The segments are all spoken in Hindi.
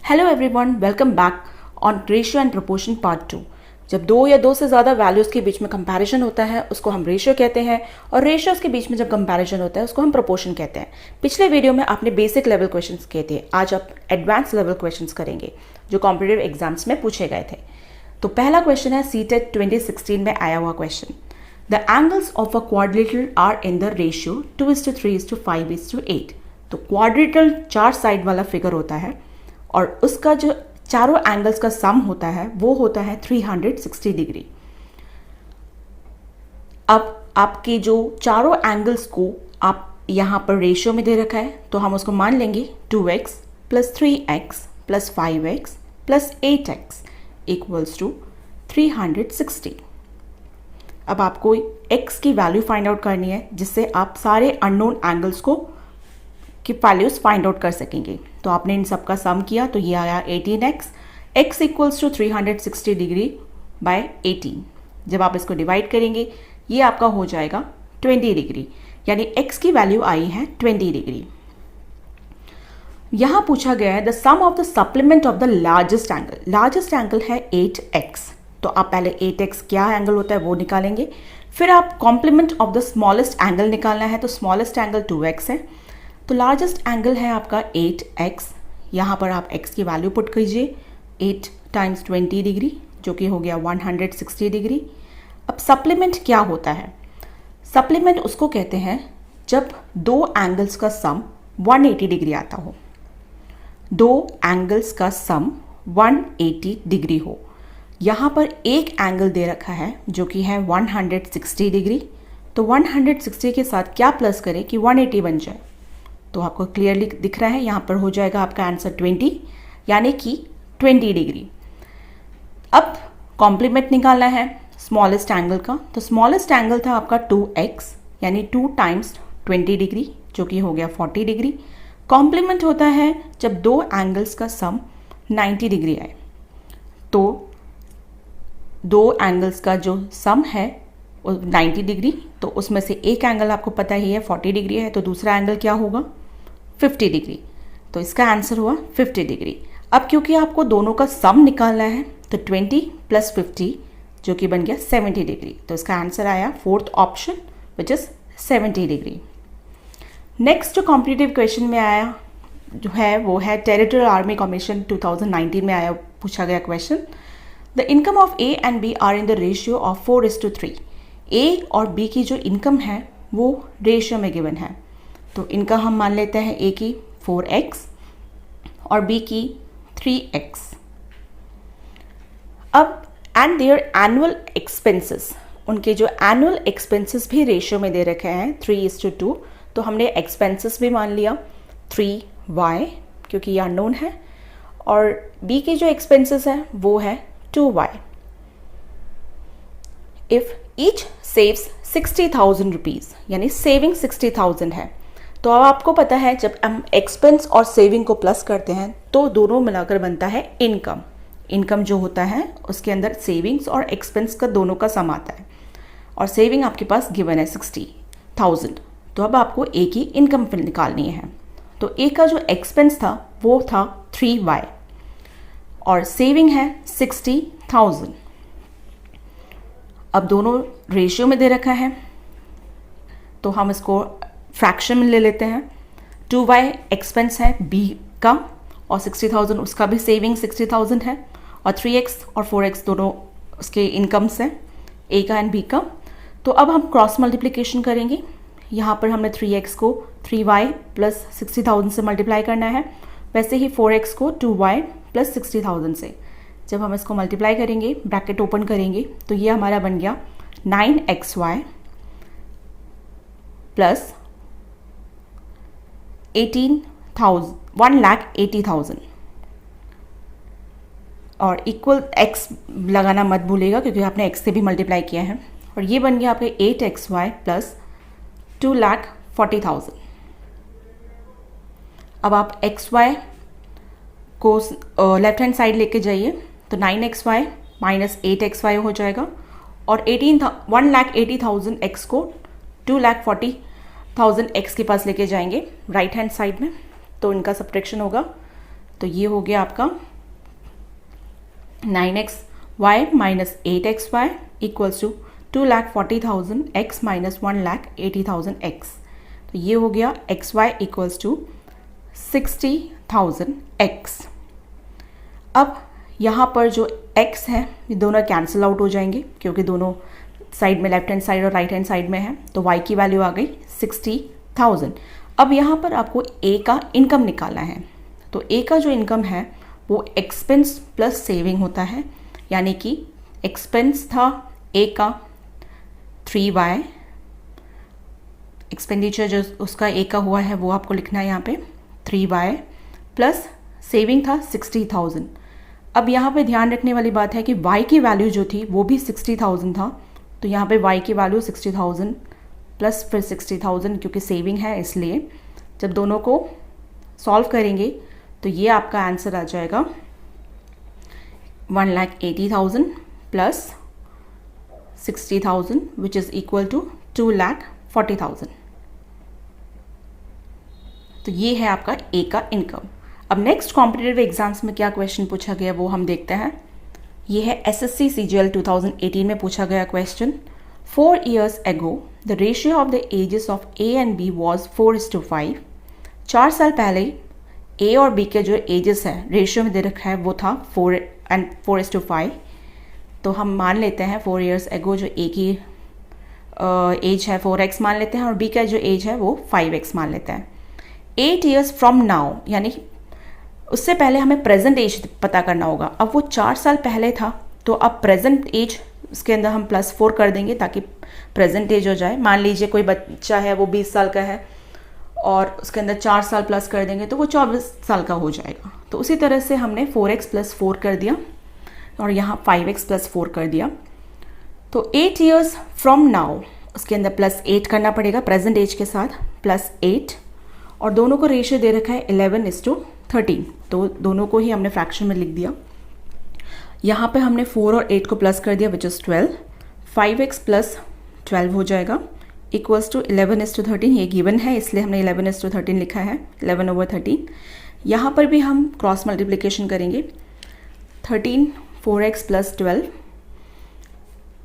Hello everyone, welcome back on ratio and proportion part 2। जब दो या दो से ज़्यादा वैल्यूज़ के बीच में कंपैरिजन होता है उसको हम रेशियो कहते हैं, और रेशियोज़ के बीच में जब कंपैरिजन होता है उसको हम प्रोपोर्शन कहते हैं। पिछले वीडियो में आपने बेसिक लेवल क्वेश्चंस किए थे, आज आप एडवांस लेवल क्वेश्चंस करेंगे जो कॉम्पिटिटिव एग्जाम्स में पूछे गए थे। तो पहला क्वेश्चन है सीटेट 2016 में आया हुआ क्वेश्चन। The angles of a quadrilateral are in the ratio 2:3:5:8। तो क्वाड्रिलेटरल 4 साइड वाला फिगर होता है और उसका जो चारों एंगल्स का सम होता है वो होता है 360 डिग्री। अब आपके जो चारों एंगल्स को आप यहाँ पर रेशियो में दे रखा है तो हम उसको मान लेंगे 2x + 3x + 5x + 8x equals to 360। अब आपको x की वैल्यू फाइंड आउट करनी है जिससे आप सारे अननोन एंगल्स की वैल्यूज फाइंड आउट कर सकेंगे। तो आपने इन सब का सम किया तो ये आया 18x, x equals to 360 degree by 18। जब आप इसको डिवाइड करेंगे ये आपका हो जाएगा 20 डिग्री, यानी x की वैल्यू आई है 20 डिग्री। यहां पूछा गया है the sum of the supplement of the largest angle. Largest angle है 8x, तो आप पहले 8x क्या एंगल होता है वो निकालेंगे, फिर आप complement of the smallest angle निकालना है। तो स्मॉलेस्ट एंगल 2x है, तो लार्जेस्ट एंगल है आपका 8x। यहाँ पर आप x की वैल्यू पुट कीजिए, 8 × 20 डिग्री जो कि हो गया 160 डिग्री। अब सप्लीमेंट क्या होता है? सप्लीमेंट उसको कहते हैं जब दो एंगल्स का सम 180 डिग्री आता हो। दो एंगल्स का सम 180 डिग्री हो। यहाँ पर एक एंगल दे रखा है जो कि है 160 डिग्री, तो 160 के साथ क्या प्लस करें कि 180 बन जाए। तो आपको क्लियरली दिख रहा है यहाँ पर हो जाएगा आपका आंसर 20, यानी कि 20 डिग्री। अब कॉम्प्लीमेंट निकालना है स्मॉलेस्ट एंगल का, तो स्मॉलेस्ट एंगल था आपका 2x, यानी 2 × 20 डिग्री जो कि हो गया 40 डिग्री। कॉम्प्लीमेंट होता है जब दो एंगल्स का सम 90 डिग्री आए। तो दो एंगल्स का जो सम है 90 डिग्री, तो उसमें से एक एंगल आपको पता ही है 40 डिग्री है, तो दूसरा एंगल क्या होगा 50 डिग्री। तो इसका आंसर हुआ 50 डिग्री। अब क्योंकि आपको दोनों का सम निकालना है तो 20 + 50 जो कि बन गया 70 डिग्री। तो इसका आंसर आया fourth option which is 70 degree. Next जो कॉम्पिटिटिव क्वेश्चन में आया जो है वो है टेरिटोरियल आर्मी कमीशन 2019 में आया पूछा गया question. The income of A and B are in the ratio of 4:3। A और B की जो इनकम है वो रेशियो में गिवन है, तो इनका हम मान लेते हैं A की 4x और B की 3x। अब एंड देयर एनुअल एक्सपेंसेस, उनके जो एनुअल एक्सपेंसेस भी रेशियो में दे रखे हैं 3:2, तो हमने एक्सपेंसेस भी मान लिया 3y क्योंकि ये अननोन है, और B के जो एक्सपेंसेस है वो है 2y। If each saves 60,000 rupees, यानी सेविंग 60,000 है, तो अब आपको पता है जब हम एक्सपेंस और सेविंग को प्लस करते हैं तो दोनों मिलाकर बनता है इनकम। इनकम जो होता है उसके अंदर सेविंग्स और एक्सपेंस का दोनों का सम आता है, और सेविंग आपके पास गिवन है 60,000। तो अब आपको ए की इनकम फिर निकालनी है। तो ए का जो एक्सपेंस था वो था 3y और सेविंग है 60,000। अब दोनों रेशियो में दे रखा है तो हम इसको फ्रैक्शन में ले लेते हैं। 2y एक्सपेंस है B का और 60,000 उसका भी सेविंग 60,000 है, और 3x और 4x दोनों उसके इनकम्स हैं A का एंड B का। तो अब हम क्रॉस मल्टीप्लिकेशन करेंगे। यहाँ पर हमने 3x को 3y + 60,000 से मल्टीप्लाई करना है, वैसे ही 4x को 2y + 60,000 से। जब हम इसको मल्टीप्लाई करेंगे, ब्रैकेट ओपन करेंगे, तो ये हमारा बन गया 9xy + 1,80,000 और इक्वल x लगाना मत भूलिएगा क्योंकि आपने x से भी मल्टीप्लाई किया है, और ये बन गया आपके 8xy + 2,40,000। अब आप xy को लेफ्ट हैंड साइड लेके जाइए तो 9xy - 8xy हो जाएगा, और 1,80,000 x को 2,40,000 x के पास लेके जाएंगे राइट हैंड साइड में, तो इनका सब्ट्रैक्शन होगा तो ये हो गया आपका 9xy minus 8xy equals to 2,40,000 x minus 1,80,000 x। तो ये हो गया xy इक्वल्स टू 60,000 x। अब यहाँ पर जो x है ये दोनों कैंसिल आउट हो जाएंगे क्योंकि दोनों साइड में लेफ्ट हैंड साइड और राइट हैंड साइड में है, तो y की वैल्यू आ गई 60,000। अब यहाँ पर आपको a का इनकम निकालना है। तो a का जो इनकम है वो एक्सपेंस प्लस सेविंग होता है, यानी कि एक्सपेंस था a का 3y, एक्सपेंडिचर जो उसका a का हुआ है वो आपको लिखना है यहाँ पे 3y, प्लस सेविंग था 60,000। अब यहाँ पे ध्यान रखने वाली बात है कि y की वैल्यू जो थी वो भी 60,000 था, तो यहाँ पे y की वैल्यू 60,000 प्लस फिर 60,000 क्योंकि सेविंग है, इसलिए जब दोनों को सॉल्व करेंगे तो ये आपका आंसर आ जाएगा 1,80,000 plus 60,000 which is equal to 2,40,000। तो ये है आपका ए का इनकम। अब नेक्स्ट कॉम्पिटिटिव एग्जाम्स में क्या क्वेश्चन पूछा गया वो हम देखते हैं। ये है एसएससी सीजीएल 2018 में पूछा गया question. 4 years ago the ratio of the ages of A and B was 4:5। 4 साल पहले A और B के जो एजेस है रेशियो में दे रखा है वो था 4:5। तो हम मान लेते हैं 4 years ago जो A की एज है 4x मान लेते हैं और B का जो एज है वो 5x मान लेते हैं। 8 years from now यानी उससे पहले हमें प्रेजेंट एज पता करना होगा। अब वो 4 साल पहले था तो अब प्रेजेंट एज उसके अंदर हम +4 कर देंगे ताकि प्रेजेंट एज हो जाए। मान लीजिए कोई बच्चा है वो 20 साल का है और उसके अंदर 4 साल प्लस कर देंगे तो वो 24 साल का हो जाएगा। तो उसी तरह से हमने 4x + 4 कर दिया और यहाँ 5x + 4 कर दिया। तो 8 years from now उसके अंदर +8 करना पड़ेगा प्रेजेंट एज के साथ +8, और दोनों को रेशियो दे रखा है 11:13, तो दोनों को ही हमने फ्रैक्शन में लिख दिया। यहाँ पे हमने 4 और 8 को प्लस कर दिया विच इज़ 12। 5x + 12 हो जाएगा इक्वल्स टू 11:13। ये गिवन है इसलिए हमने 11:13 लिखा है, 11/13। यहाँ पर भी हम क्रॉस मल्टीप्लिकेशन करेंगे। 13 4x + 12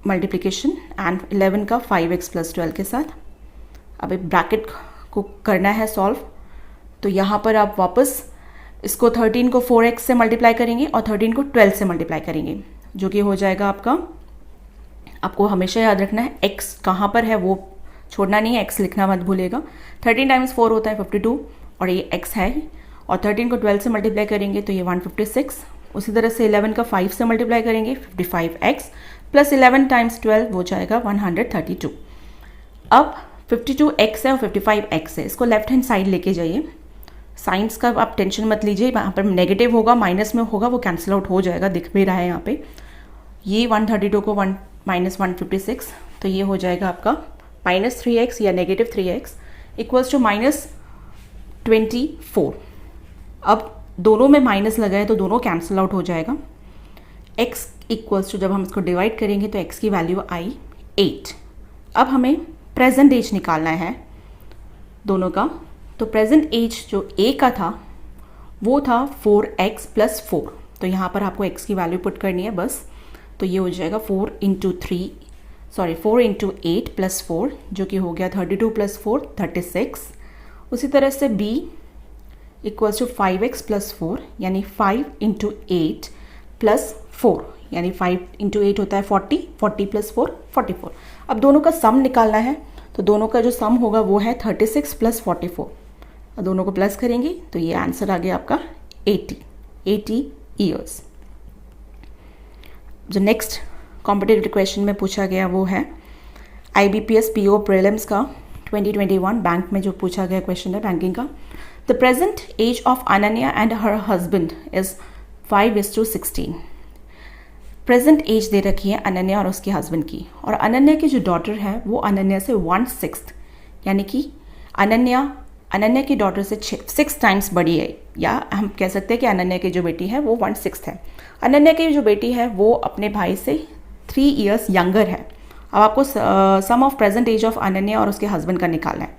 मल्टीप्लिकेशन एंड 11 का 5x + 12 के साथ। अब एक ब्रैकेट को करना है सॉल्व, तो यहाँ पर आप वापस इसको 13 को 4x से मल्टीप्लाई करेंगे और 13 को 12 से मल्टीप्लाई करेंगे, जो कि हो जाएगा आपको हमेशा याद रखना है x कहाँ पर है वो छोड़ना नहीं है, x लिखना मत भूलिएगा। 13 × 4 होता है 52 और ये x है, और 13 को 12 से मल्टीप्लाई करेंगे तो ये 156। उसी तरह से 11 का 5 से मल्टीप्लाई करेंगे 55x प्लस 11 × 12 हो जाएगा 132। अब 52x है और 55x है, इसको लेफ्ट हैंड साइड लेके जाइए। साइंस का आप टेंशन मत लीजिए, यहाँ पर नेगेटिव होगा माइनस में होगा वो कैंसिल आउट हो जाएगा, दिख भी रहा है यहाँ पे। ये 132 को -156, तो ये हो जाएगा आपका -3x या -3x इक्वल्स टू -24। अब दोनों में माइनस लगा है तो दोनों कैंसिल आउट हो जाएगा। x इक्वल्स टू जब हम इसको डिवाइड करेंगे तो x की वैल्यू आई 8। अब हमें प्रेजेंट एज निकालना है दोनों का। तो प्रेजेंट एज जो a का था वो था 4x + 4, तो यहाँ पर आपको x की वैल्यू पुट करनी है बस। तो ये हो जाएगा 4 × 8 + 4 जो कि हो गया 32 + 4 36। उसी तरह से b इक्वल्स टू 5x + 4 यानी 5 × 8 + 4 यानी 5 × 8 होता है 40, 40 + 4 44। अब दोनों का सम निकालना है, तो दोनों का जो सम होगा वो है 36 + 44। अब दोनों को प्लस करेंगे तो ये आंसर आ गया आपका 80 ईयर्स। जो नेक्स्ट कॉम्पिटिटिव क्वेश्चन में पूछा गया वो है IBPS PO प्रीलिम्स का 2021 बैंक में जो पूछा गया क्वेश्चन है बैंकिंग का। The present age of Ananya and her husband is 5:16। Present age दे रखी है अनन्या और उसके हस्बैंड की, और अनन्या की जो डॉटर है वो अनन्या से 1/6 यानी कि अनन्या की डॉटर से 6 टाइम्स बड़ी है, या हम कह सकते हैं कि अनन्या की जो बेटी है वो 1/6 है। अनन्या की जो बेटी है वो अपने भाई से 3 इयर्स यंगर है। अब आपको sum of present age of Ananya और उसके हस्बैंड का निकालना है।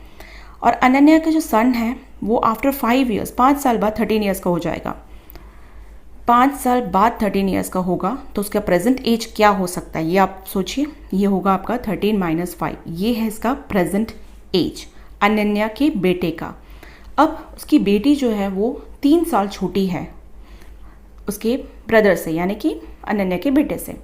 और अनन्या का जो सन है वो आफ्टर 5 इयर्स 5 साल बाद 13 इयर्स का हो जाएगा। 5 साल बाद 13 ईयर्स का होगा तो उसका प्रेजेंट एज क्या हो सकता है, ये आप सोचिए। ये होगा आपका 13 माइनस 5, ये है इसका प्रेजेंट एज अनन्या के बेटे का। अब उसकी बेटी जो है वो 3 साल छोटी है उसके ब्रदर से, यानी कि अनन्या के बेटे से।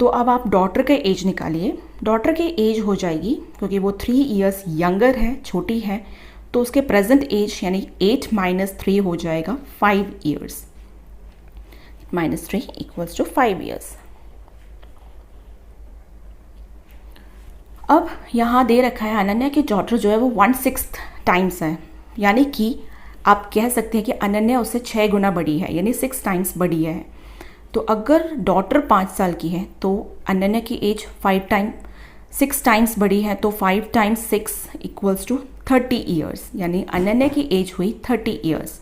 तो अब आप डॉटर का एज निकालिए। डॉटर की एज हो जाएगी, क्योंकि वो 3 ईयर्स यंगर है, छोटी है, तो उसके प्रेजेंट एज यानी 8 माइनस 3 हो जाएगा 5 years. Minus 3 equals to 5 years. अब यहाँ दे रखा है अनन्या की डॉटर जो है वो 1/6 टाइम्स है, यानी कि आप कह सकते हैं कि अनन्या उससे 6 गुना बड़ी है, यानी 6 टाइम्स बड़ी है। तो अगर डॉटर 5 साल की है तो अनन्या की एज 6 टाइम्स बड़ी है, तो 5 टाइम्स 6 इक्वल्स टू 30 ईयर्स, यानी अनन्या की एज हुई 30 ईयर्स।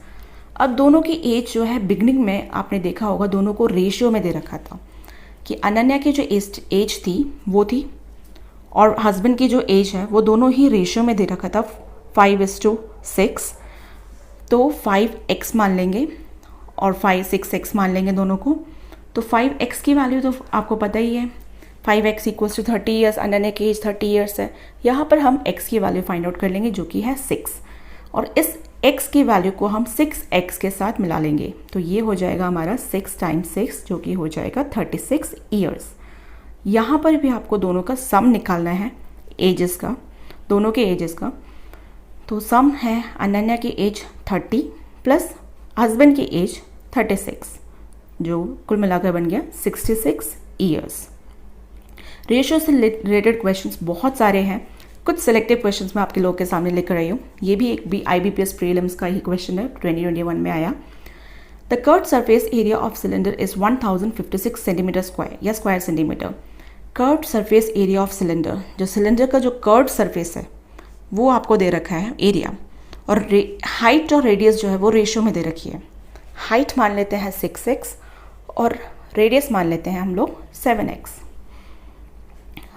अब दोनों की एज जो है बिगनिंग में आपने देखा होगा दोनों को रेशियो में दे रखा था कि अनन्या की जो एज थी वो थी और हस्बैंड की जो एज है वो दोनों ही रेशियो में दे रखा था 5:6। तो 5x मान लेंगे और 6x मान लेंगे दोनों को। तो 5x की वैल्यू तो आपको पता ही है, 5x equals to 30 years, Ananya की एज 30 ईयर्स है। यहाँ पर हम x की वैल्यू फाइंड आउट कर लेंगे जो कि है 6, और इस x की वैल्यू को हम 6x के साथ मिला लेंगे। तो ये हो जाएगा हमारा 6 टाइम्स 6 जो कि हो जाएगा 36 ईयर्स। यहाँ पर भी आपको दोनों का सम निकालना है एजेस का, दोनों के एजेस का। तो सम है अनन्या की एज 30 प्लस हस्बैंड की एज 36, जो कुल मिलाकर बन गया 66 ईयर्स। रेशियो से रिलेटेड क्वेश्चंस बहुत सारे हैं, कुछ सिलेक्टिव क्वेश्चंस मैं आपके लोगों के सामने लेकर आई हूँ। ये भी एक IBPS प्रीलिम्स का ही क्वेश्चन है, 2021 में आया। The curved surface area of cylinder is 1056 centimetre square या square centimetre. Curved surface area of cylinder, जो सिलेंडर का जो कर्व्ड सरफेस है वो आपको दे रखा है एरिया, और हाइट और रेडियस जो है वो रेशियो में दे रखी है। हाइट मान लेते हैं 6x और रेडियस मान लेते हैं हम लोग 7x।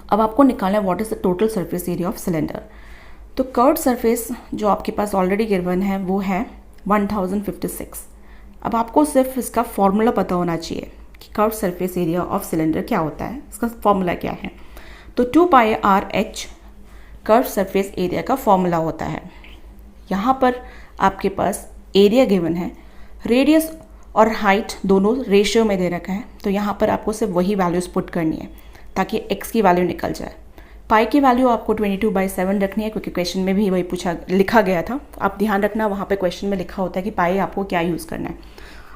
अब आपको निकालना है what is the total surface area of cylinder. तो कर्व्ड सरफेस जो आपके पास ऑलरेडी गिवन है वो है 1056। अब आपको सिर्फ इसका फॉर्मूला पता होना चाहिए कि curved surface area of cylinder क्या होता है, इसका फॉर्मूला क्या है। तो 2πr/h कर्व्ड सरफेस एरिया का फॉर्मूला होता है। यहाँ पर आपके पास एरिया गिवन है, रेडियस और हाइट दोनों रेशियो में दे रखा है, तो यहाँ पर आपको सिर्फ वही वैल्यूज पुट करनी है ताकि x की वैल्यू निकल जाए। पाई की वैल्यू आपको 22/7 रखनी है, क्योंकि क्वेश्चन में भी वही लिखा गया था। आप ध्यान रखना, वहाँ पे क्वेश्चन में लिखा होता है कि पाई आपको क्या यूज़ करना है।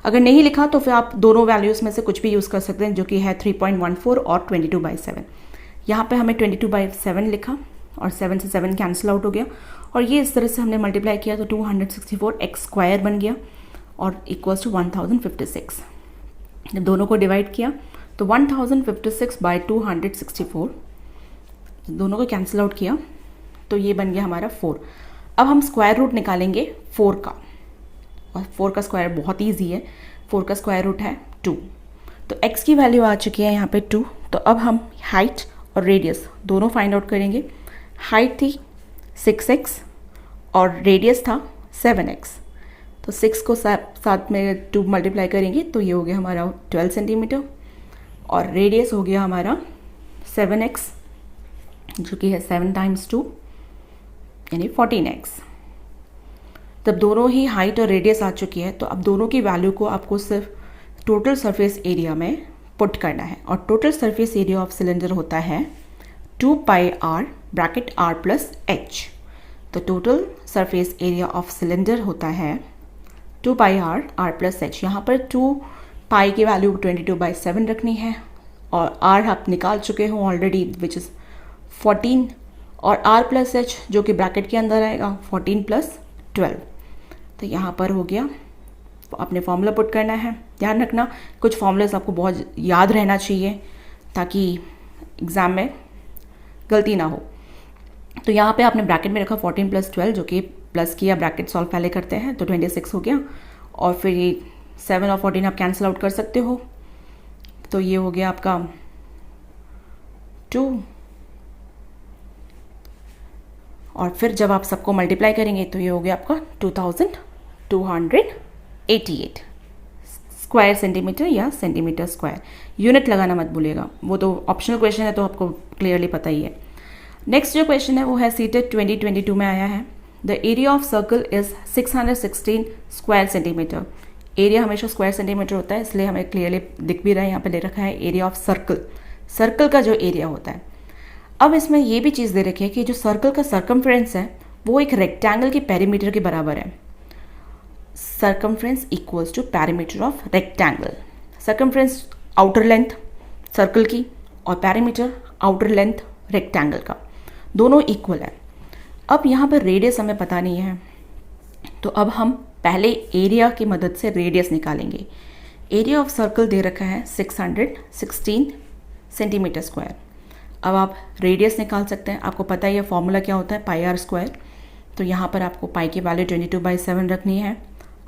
अगर नहीं लिखा तो फिर आप दोनों वैल्यूज़ में से कुछ भी यूज़ कर सकते हैं, जो कि है 3.14 और 22/7। यहाँ पे हमें 22/7 लिखा और 7 से 7 कैंसिल आउट हो गया, और ये इस तरह से हमने मल्टीप्लाई किया तो 264x² बन गया और इक्वल्स टू 1056। जब दोनों को डिवाइड किया तो 1056/264, दोनों को कैंसिल आउट किया तो ये बन गया हमारा 4। अब हम स्क्वायर रूट निकालेंगे 4 का, और 4 का स्क्वायर बहुत ईजी है, 4 का स्क्वायर रूट है 2। तो x की वैल्यू आ चुकी है यहाँ पे 2। तो अब हम हाइट और रेडियस दोनों फाइंड आउट करेंगे। हाइट थी 6x और रेडियस था 7x, तो 6 को साथ में 2 मल्टीप्लाई करेंगे तो ये हो गया हमारा 12 सेंटीमीटर, और रेडियस हो गया हमारा 7x जो कि है 7 टाइम्स 2 यानी 14x। जब दोनों ही हाइट और रेडियस आ चुकी है तो अब दोनों की वैल्यू को आपको सिर्फ टोटल सरफेस एरिया में पुट करना है, और total surface area of cylinder होता है 2πr bracket r plus h। तो total surface area of cylinder होता है 2πr r प्लस h। यहाँ पर 2 पाई की वैल्यू 22/7 रखनी है, और r आप निकाल चुके हो ऑलरेडी विच इज़ 14, और r प्लस h जो कि ब्रैकेट के अंदर आएगा 14 + 12। तो यहाँ पर हो गया, अपने फॉर्मूला पुट करना है। ध्यान रखना कुछ फॉर्मूलाज आपको बहुत याद रहना चाहिए ताकि एग्ज़ाम में गलती ना हो। तो यहाँ पे आपने ब्रैकेट में रखा 14 + 12, जो कि प्लस किया, ब्रैकेट सॉल्व पहले करते हैं तो 26 हो गया, और फिर ये 7 और 14 आप कैंसिल आउट कर सकते हो, तो ये हो गया आपका 2, और फिर जब आप सबको मल्टीप्लाई करेंगे तो ये हो गया आपका 2288 स्क्वायर सेंटीमीटर या सेंटीमीटर स्क्वायर। यूनिट लगाना मत भूलिएगा, वो तो ऑप्शनल क्वेश्चन है तो आपको क्लियरली पता ही है। नेक्स्ट जो क्वेश्चन है वो है सीटेट 2022 में आया है। The area of circle is 616 square centimetre. Area हमेशा स्क्वायर सेंटीमीटर होता है, इसलिए हमें क्लियरली दिख भी रहा है, यहाँ पे ले रखा है एरिया ऑफ सर्कल, सर्कल का जो एरिया होता है। अब इसमें ये भी चीज़ दे रखी है कि जो सर्कल का सर्कमफ्रेंस है वो एक रेक्टेंगल के पेरीमीटर के बराबर है। Circumference equals to perimeter of rectangle. Circumference outer length circle की और पेरीमीटर आउटर लेंथ रेक्टेंगल का, दोनों इक्वल है। अब यहाँ पर रेडियस हमें पता नहीं है, तो अब हम पहले एरिया की मदद से रेडियस निकालेंगे। एरिया ऑफ सर्कल दे रखा है 616 सेंटीमीटर स्क्वायर। अब आप रेडियस निकाल सकते हैं, आपको पता ही है फॉर्मूला क्या होता है, पाई आर स्क्वायर। तो यहाँ पर आपको पाई की वैल्यू 22/7 रखनी है।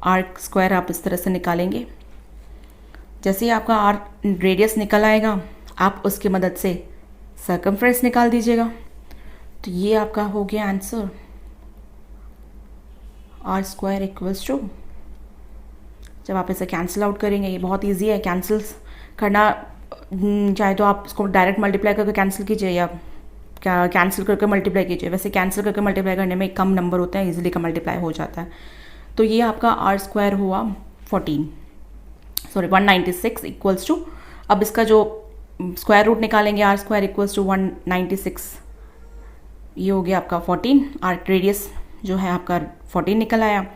आर स्क्वायर आप इस तरह से निकालेंगे। जैसे ही आपका आर रेडियस निकल आएगा, आप उसकी मदद से सर्कमफ्रेंस निकाल दीजिएगा। तो ये आपका हो गया answer, R square equals to, जब आप इसे कैंसिल आउट करेंगे, ये बहुत इजी है कैंसिल करना, चाहे तो आप इसको डायरेक्ट मल्टीप्लाई करके कैंसिल कीजिए या क्या कैंसिल करके मल्टीप्लाई कीजिए। वैसे कैंसिल करके मल्टीप्लाई करने में कम नंबर होते हैं, इजीली का मल्टीप्लाई हो जाता है। तो ये आपका आर स्क्वायर हुआ 196 इक्वल्स टू, अब इसका जो स्क्वायर रूट निकालेंगे, आर स्क्वायर इक्वल्स टू 196, ये हो गया आपका 14। आर रेडियस जो है आपका 14 निकल आया।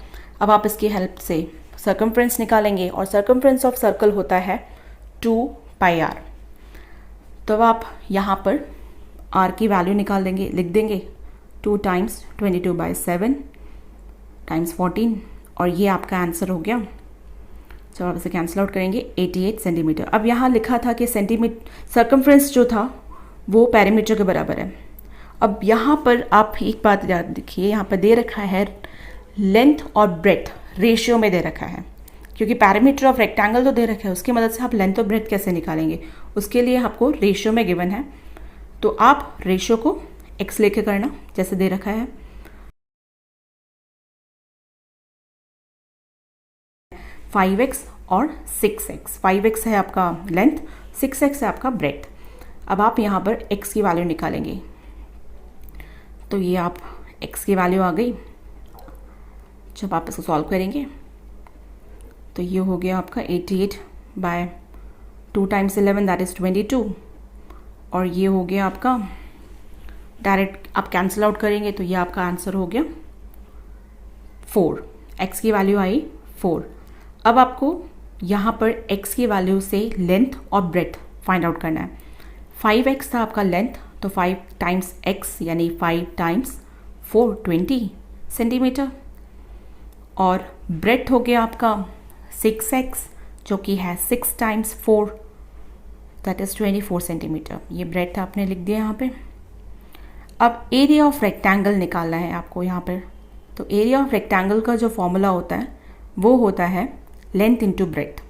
अब आप इसकी हेल्प से सर्कमफ्रेंस निकालेंगे और सर्कमफ्रेंस ऑफ सर्कल होता है 2 पाई आर। तो अब आप यहाँ पर आर की वैल्यू निकाल देंगे, लिख देंगे 2 टाइम्स 22/7 टाइम्स 14, और ये आपका आंसर हो गया। जब आप इसे कैंसिल आउट करेंगे 88 सेंटीमीटर। अब यहाँ लिखा था कि सेंटीमीटर सर्कमफ्रेंस जो था वो पेरीमीटर के बराबर है। अब यहाँ पर आप एक बात याद देखिए, यहाँ पर दे रखा है लेंथ और ब्रेथ रेशियो में दे रखा है, क्योंकि पैरामीटर ऑफ रेक्टेंगल तो दे रखा है, उसकी मदद से आप लेंथ और ब्रेथ कैसे निकालेंगे, उसके लिए आपको रेशियो में गिवन है। तो आप रेशियो को x लेके करना, जैसे दे रखा है 5x और 6x। 5x है आपका लेंथ, 6x है आपका ब्रेथ। अब आप यहाँ पर x की वैल्यू निकालेंगे, तो ये आप x की वैल्यू आ गई। जब आप इसको सॉल्व करेंगे तो ये हो गया आपका 88/2 टाइम्स 11 दैट इज़ 22, और ये हो गया आपका, डायरेक्ट आप कैंसिल आउट करेंगे तो ये आपका आंसर हो गया 4। x की वैल्यू आई 4। अब आपको यहाँ पर x की वैल्यू से लेंथ और ब्रेथ फाइंड आउट करना है। 5x था आपका लेंथ, तो 5 टाइम्स x यानी 5 टाइम्स 4 20 सेंटीमीटर, और ब्रेथ हो गया आपका 6x जो कि है 6 टाइम्स 4 दैट इज़ 24 सेंटीमीटर। ये ब्रेथ आपने लिख दिया यहाँ पे। अब एरिया ऑफ रेक्टेंगल निकालना है आपको यहाँ पर। तो एरिया ऑफ रेक्टेंगल का जो फॉर्मूला होता है वो होता है लेंथ इंटू ब्रेथ।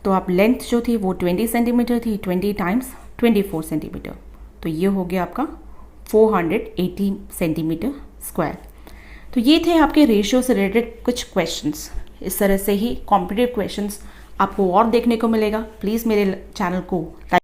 तो आप लेंथ जो थी वो 20 सेंटीमीटर थी, 20 टाइम्स 24 सेंटीमीटर, तो ये हो गया आपका 418 सेंटीमीटर स्क्वायर। तो ये थे आपके रेशियो से रिलेटेड कुछ क्वेश्चंस। इस तरह से ही कॉम्पिटिटिव क्वेश्चंस आपको और देखने को मिलेगा। प्लीज़ मेरे चैनल को